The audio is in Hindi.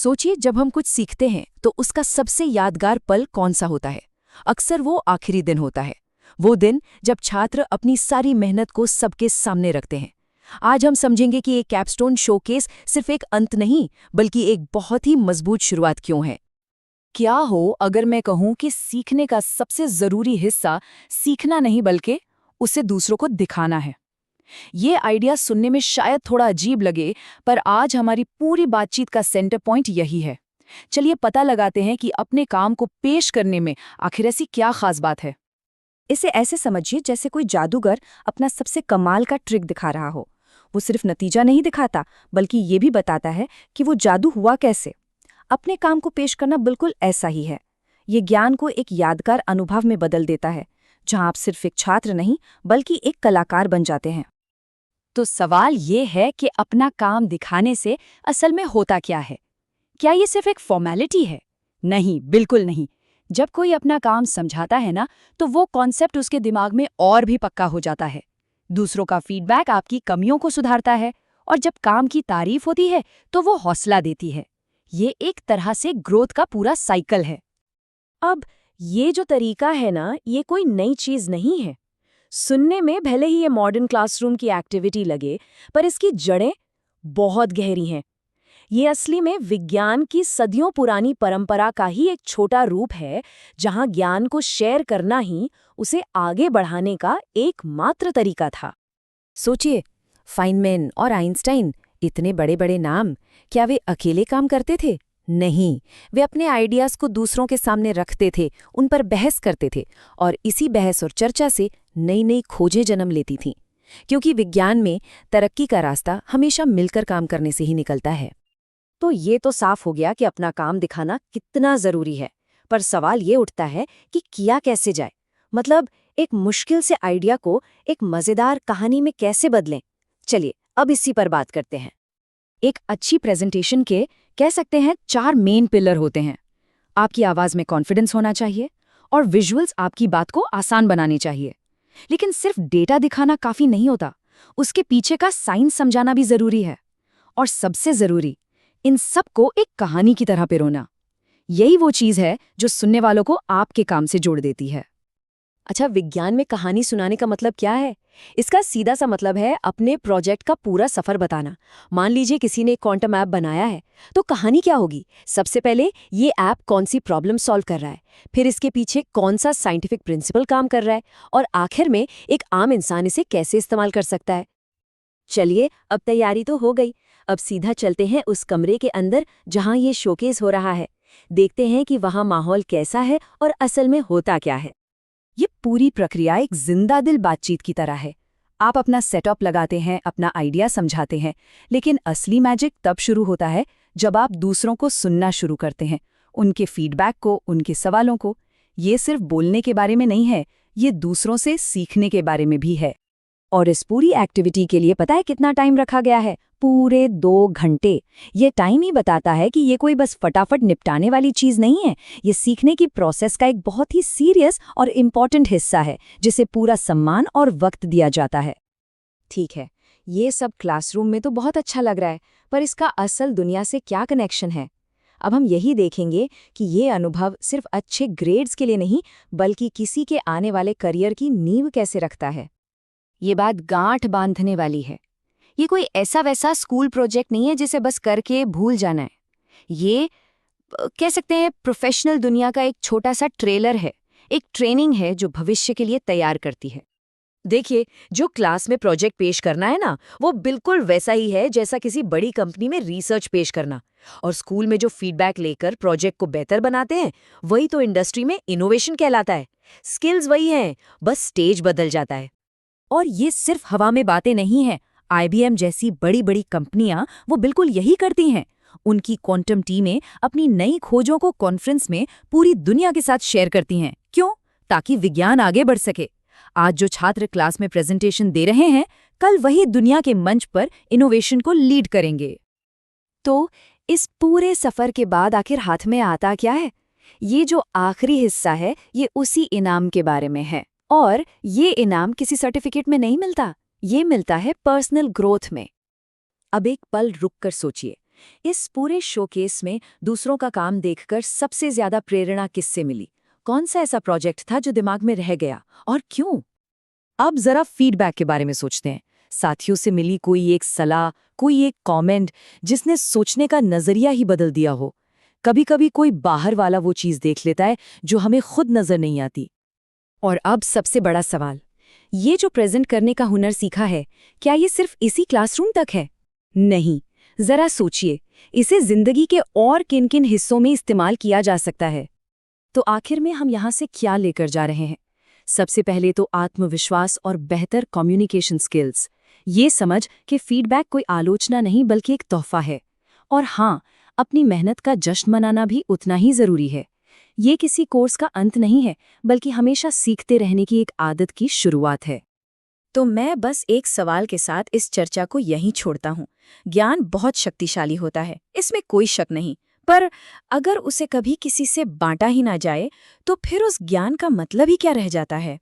सोचिए, जब हम कुछ सीखते हैं तो उसका सबसे यादगार पल कौन सा होता है? अक्सर वो आखिरी दिन होता है। वो दिन जब छात्र अपनी सारी मेहनत को सबके सामने रखते हैं। आज हम समझेंगे कि एक कैपस्टोन शोकेस सिर्फ एक अंत नहीं, बल्कि एक बहुत ही मजबूत शुरुआत क्यों है। क्या हो अगर मैं कहूं कि सीखने का सबसे जरूरी हिस्सा सीखना नहीं बल्कि उसे दूसरों को दिखाना है। ये आइडिया सुनने में शायद थोड़ा अजीब लगे, पर आज हमारी पूरी बातचीत का सेंटर पॉइंट यही है। चलिए पता लगाते हैं कि अपने काम को पेश करने में आखिर ऐसी क्या खास बात है। इसे ऐसे समझिए जैसे कोई जादूगर अपना सबसे कमाल का ट्रिक दिखा रहा हो। वो सिर्फ नतीजा नहीं दिखाता, बल्कि ये भी बताता है कि वो जादू हुआ कैसे। अपने काम को पेश करना बिल्कुल ऐसा ही है। ये ज्ञान को एक यादगार अनुभव में बदल देता है, जहां आप सिर्फ एक छात्र नहीं बल्कि एक कलाकार बन जाते हैं। तो सवाल ये है कि अपना काम दिखाने से असल में होता क्या है? क्या ये सिर्फ एक फॉर्मेलिटी है? नहीं, बिल्कुल नहीं। जब कोई अपना काम समझाता है ना, तो वो कॉन्सेप्ट उसके दिमाग में और भी पक्का हो जाता है। दूसरों का फीडबैक आपकी कमियों को सुधारता है, और जब काम की तारीफ होती है तो वो हौसला देती है। ये एक तरह से ग्रोथ का पूरा साइकिल है। अब ये जो तरीका है ना, ये कोई नई चीज नहीं है। सुनने में भले ही ये मॉडर्न क्लासरूम की एक्टिविटी लगे, पर इसकी जड़ें बहुत गहरी हैं। ये असली में विज्ञान की सदियों पुरानी परंपरा का ही एक छोटा रूप है, जहां ज्ञान को शेयर करना ही उसे आगे बढ़ाने का एकमात्र तरीका था। सोचिए, फाइनमैन और आइंस्टाइन, इतने बड़े बड़े नाम, क्या वे अकेले काम करते थे? नहीं, वे अपने आइडियाज को दूसरों के सामने रखते थे, उन पर बहस करते थे, और इसी बहस और चर्चा से नई नई खोजें जन्म लेती थीं। क्योंकि विज्ञान में तरक्की का रास्ता हमेशा मिलकर काम करने से ही निकलता है। तो ये तो साफ हो गया कि अपना काम दिखाना कितना जरूरी है, पर सवाल ये उठता है कि किया कैसे जाए। मतलब एक मुश्किल से आइडिया को एक मजेदार कहानी में कैसे बदलें। चलिए अब इसी पर बात करते हैं। एक अच्छी प्रेजेंटेशन के कह सकते हैं 4 मेन पिलर होते हैं। आपकी आवाज में कॉन्फिडेंस होना चाहिए, और विजुअल्स आपकी बात को आसान बनाने चाहिए। लेकिन सिर्फ डेटा दिखाना काफी नहीं होता, उसके पीछे का साइंस समझाना भी जरूरी है। और सबसे जरूरी, इन सब को एक कहानी की तरह पिरोना। यही वो चीज है जो सुनने वालों को आपके काम से जोड़ देती है। अच्छा, विज्ञान में कहानी सुनाने का मतलब क्या है? इसका सीधा सा मतलब है अपने प्रोजेक्ट का पूरा सफर बताना। मान लीजिए किसी ने एक क्वांटम ऐप बनाया है, तो कहानी क्या होगी? सबसे पहले ये ऐप कौन सी प्रॉब्लम सॉल्व कर रहा है, फिर इसके पीछे कौन सा साइंटिफिक प्रिंसिपल काम कर रहा है, और आखिर में एक आम इंसान इसे कैसे इस्तेमाल कर सकता है। चलिए, अब तैयारी तो हो गई। अब सीधा चलते हैं उस कमरे के अंदर जहां ये शोकेस हो रहा है। देखते हैं कि वहां माहौल कैसा है और असल में होता क्या है। ये पूरी प्रक्रिया एक जिंदा दिल बातचीत की तरह है। आप अपना सेटअप लगाते हैं, अपना आइडिया समझाते हैं, लेकिन असली मैजिक तब शुरू होता है जब आप दूसरों को सुनना शुरू करते हैं, उनके फीडबैक को, उनके सवालों को। ये सिर्फ बोलने के बारे में नहीं है, ये दूसरों से सीखने के बारे में भी है। और इस पूरी एक्टिविटी के लिए पता है कितना टाइम रखा गया है? पूरे 2 घंटे। ये टाइम ही बताता है कि ये कोई बस फटाफट निपटाने वाली चीज नहीं है। ये सीखने की प्रोसेस का एक बहुत ही सीरियस और इम्पॉर्टेंट हिस्सा है, जिसे पूरा सम्मान और वक्त दिया जाता है। ठीक है, ये सब क्लासरूम में तो बहुत अच्छा लग रहा है, पर इसका असल दुनिया से क्या कनेक्शन है? अब हम यही देखेंगे कि ये अनुभव सिर्फ अच्छे ग्रेड्स के लिए नहीं, बल्कि किसी के आने वाले करियर की नींव कैसे रखता है। ये बात गांठ बांधने वाली है। ये कोई ऐसा वैसा स्कूल प्रोजेक्ट नहीं है जिसे बस करके भूल जाना है। ये कह सकते हैं प्रोफेशनल दुनिया का एक छोटा सा ट्रेलर है, एक ट्रेनिंग है जो भविष्य के लिए तैयार करती है। देखिए, जो क्लास में प्रोजेक्ट पेश करना है ना, वो बिल्कुल वैसा ही है जैसा किसी बड़ी कंपनी में रिसर्च पेश करना। और स्कूल में जो फीडबैक लेकर प्रोजेक्ट को बेहतर बनाते हैं, वही तो इंडस्ट्री में इनोवेशन कहलाता है। स्किल्स वही हैं, बस स्टेज बदल जाता है। और ये सिर्फ हवा में बातें नहीं हैं। IBM जैसी बड़ी बड़ी कंपनियां वो बिल्कुल यही करती हैं। उनकी क्वांटम टीमें अपनी नई खोजों को कॉन्फ्रेंस में पूरी दुनिया के साथ शेयर करती हैं। क्यों? ताकि विज्ञान आगे बढ़ सके। आज जो छात्र क्लास में प्रेजेंटेशन दे रहे हैं, कल वही दुनिया के मंच पर इनोवेशन को लीड करेंगे। तो इस पूरे सफर के बाद आखिर हाथ में आता क्या है? ये जो आखिरी हिस्सा है, ये उसी इनाम के बारे में है। और ये इनाम किसी सर्टिफिकेट में नहीं मिलता, ये मिलता है पर्सनल ग्रोथ में। अब एक पल रुक कर सोचिए, इस पूरे शोकेस में दूसरों का काम देखकर सबसे ज्यादा प्रेरणा किससे मिली? कौन सा ऐसा प्रोजेक्ट था जो दिमाग में रह गया और क्यों? अब जरा फीडबैक के बारे में सोचते हैं। साथियों से मिली कोई एक सलाह, कोई एक कमेंट जिसने सोचने का नजरिया ही बदल दिया हो। कभी कभी कोई बाहर वाला वो चीज देख लेता है जो हमें खुद नजर नहीं आती। और अब सबसे बड़ा सवाल, ये जो प्रेजेंट करने का हुनर सीखा है, क्या ये सिर्फ इसी क्लासरूम तक है? नहीं, जरा सोचिए, इसे जिंदगी के और किन किन हिस्सों में इस्तेमाल किया जा सकता है। तो आखिर में हम यहाँ से क्या लेकर जा रहे हैं? सबसे पहले तो आत्मविश्वास और बेहतर कम्युनिकेशन स्किल्स। ये समझ कि फीडबैक कोई आलोचना नहीं बल्कि एक तोहफा है। और हाँ, अपनी मेहनत का जश्न मनाना भी उतना ही जरूरी है। ये किसी कोर्स का अंत नहीं है, बल्कि हमेशा सीखते रहने की एक आदत की शुरुआत है। तो मैं बस एक सवाल के साथ इस चर्चा को यहीं छोड़ता हूँ। ज्ञान बहुत शक्तिशाली होता है, इसमें कोई शक नहीं। पर अगर उसे कभी किसी से बांटा ही ना जाए, तो फिर उस ज्ञान का मतलब ही क्या रह जाता है?